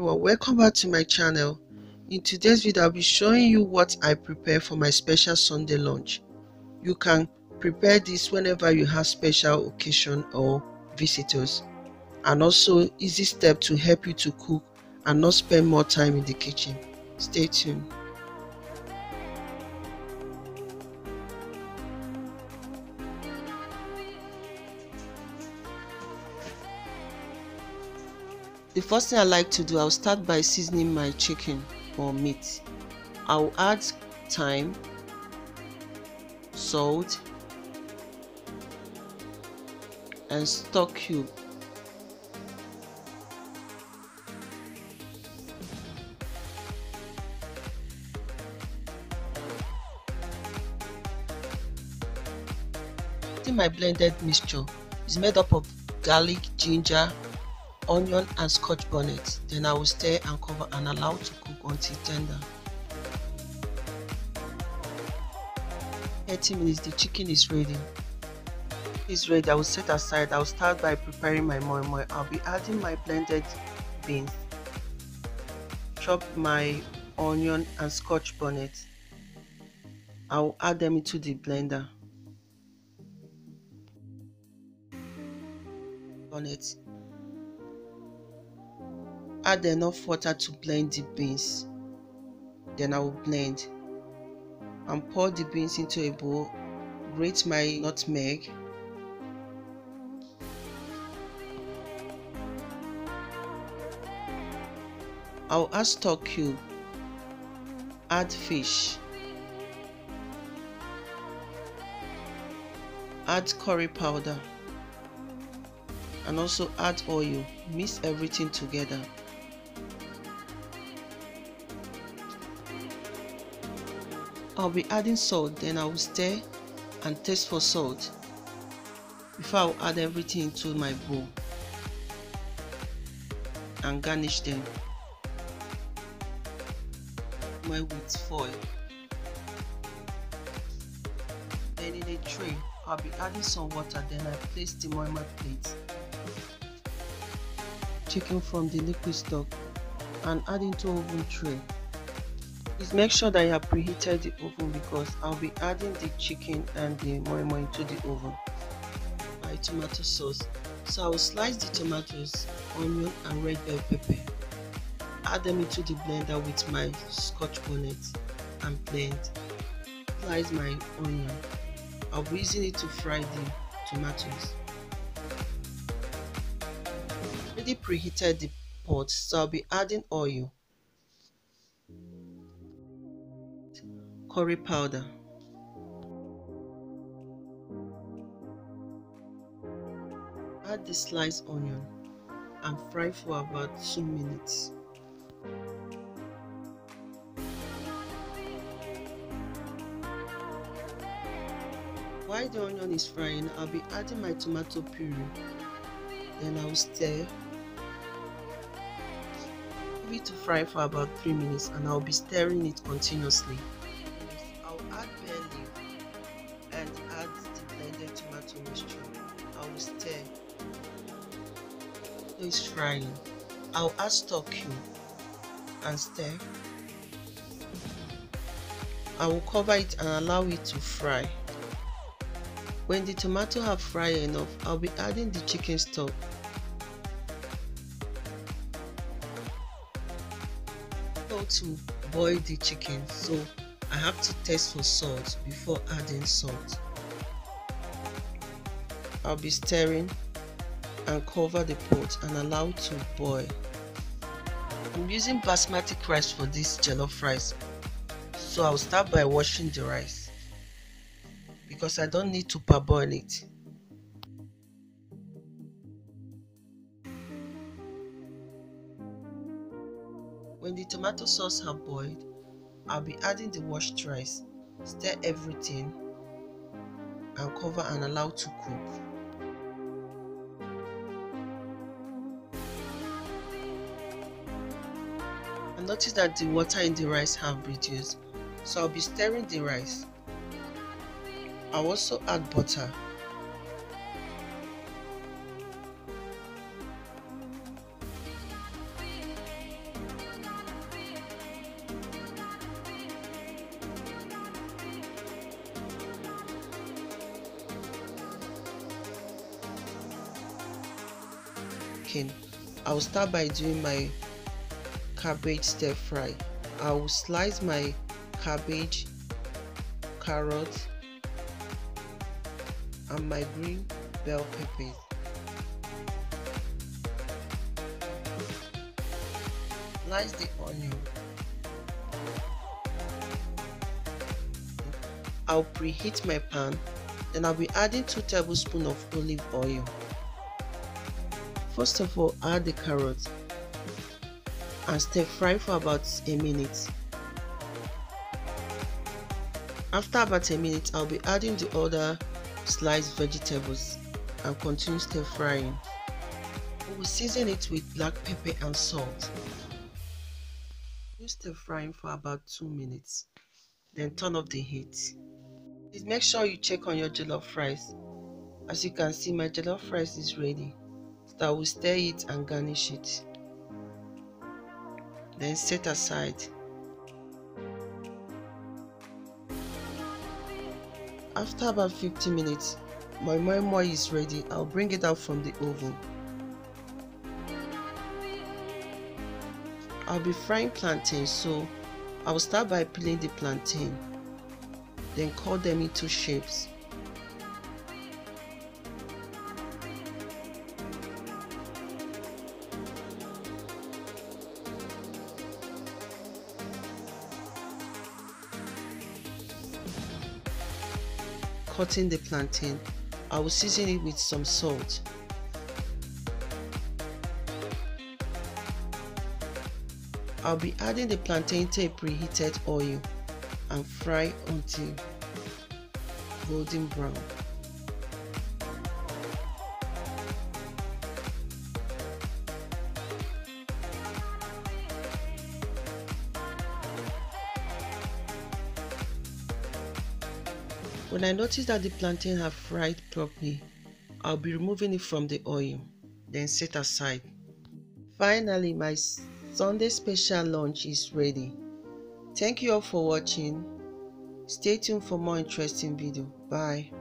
Well, welcome back to my channel. In today's video, I'll be showing you what I prepare for my special Sunday lunch. You can prepare this whenever you have special occasion or visitors, and also easy step to help you to cook and not spend more time in the kitchen. Stay tuned. The first thing I like to do, I'll start by seasoning my chicken or meat. I'll add thyme, salt, and stock cube. My blended mixture is made up of garlic, ginger, onion and scotch bonnet. Then I will stir and cover and allow to cook until tender. 30 minutes, the chicken is ready. It's ready. I will set aside. I will start by preparing my moin. I'll be adding my blended beans, chop my onion and scotch bonnet. I will add them into the blender. Add enough water to blend the beans. Then I will blend and pour the beans into a bowl. Grate my nutmeg, I'll add stock cube, add fish, add curry powder, and also add oil. Mix everything together. I'll be adding salt, then I will stir and taste for salt before I will add everything into my bowl and garnish them with foil. Then in a tray, I'll be adding some water, then I place the moin plate, chicken from the liquid stock, and add into oven tray. Please make sure that you have preheated the oven because I'll be adding the chicken and the moin into the oven. My tomato sauce. So I will slice the tomatoes, onion and red bell pepper. Add them into the blender with my scotch bonnet and blend. Slice my onion. I'll be using it to fry the tomatoes. Already preheated the pot, so I'll be adding oil, curry powder, add the sliced onion and fry for about 2 minutes. While the onion is frying, I'll be adding my tomato puree. Then I'll stir. Leave it to fry for about 3 minutes and I'll be stirring it continuously. I'll add bay leaf and add the blended tomato mixture. I will stir. So it's frying. I'll add stock cube and stir. I will cover it and allow it to fry. When the tomato have fried enough, I'll be adding the chicken stock. To boil the chicken, so I have to taste for salt before adding salt. I'll be stirring and cover the pot and allow to boil. I'm using basmati rice for this jollof rice, so I'll start by washing the rice because I don't need to parboil it. When the tomato sauce have boiled, I'll be adding the washed rice, stir everything and cover and allow to cook. I notice that the water in the rice have reduced, so I'll be stirring the rice. I'll also add butter. chicken, I will start by doing my cabbage stir fry. I will slice my cabbage, carrot, and my green bell peppers. Slice the onion. I'll preheat my pan, then I'll be adding 2 tablespoons of olive oil. First of all, add the carrots and stir fry for about a minute. After about a minute, I'll be adding the other sliced vegetables and continue stir frying. We will season it with black pepper and salt. Stir frying for about 2 minutes, then turn off the heat. Please make sure you check on your jollof rice. As you can see, my jollof rice is ready, so I will stir it and garnish it, then set aside. After about 50 minutes, my moin is ready. I'll bring it out from the oven. I'll be frying plantains, so I will start by peeling the plantain, then cut them into shapes. Cutting the plantain, I will season it with some salt. I'll be adding the plantain to a preheated oil and fry until golden brown. When I notice that the plantain have fried properly, I'll be removing it from the oil, then set aside. Finally, my Sunday special lunch is ready. Thank you all for watching. Stay tuned for more interesting video. Bye.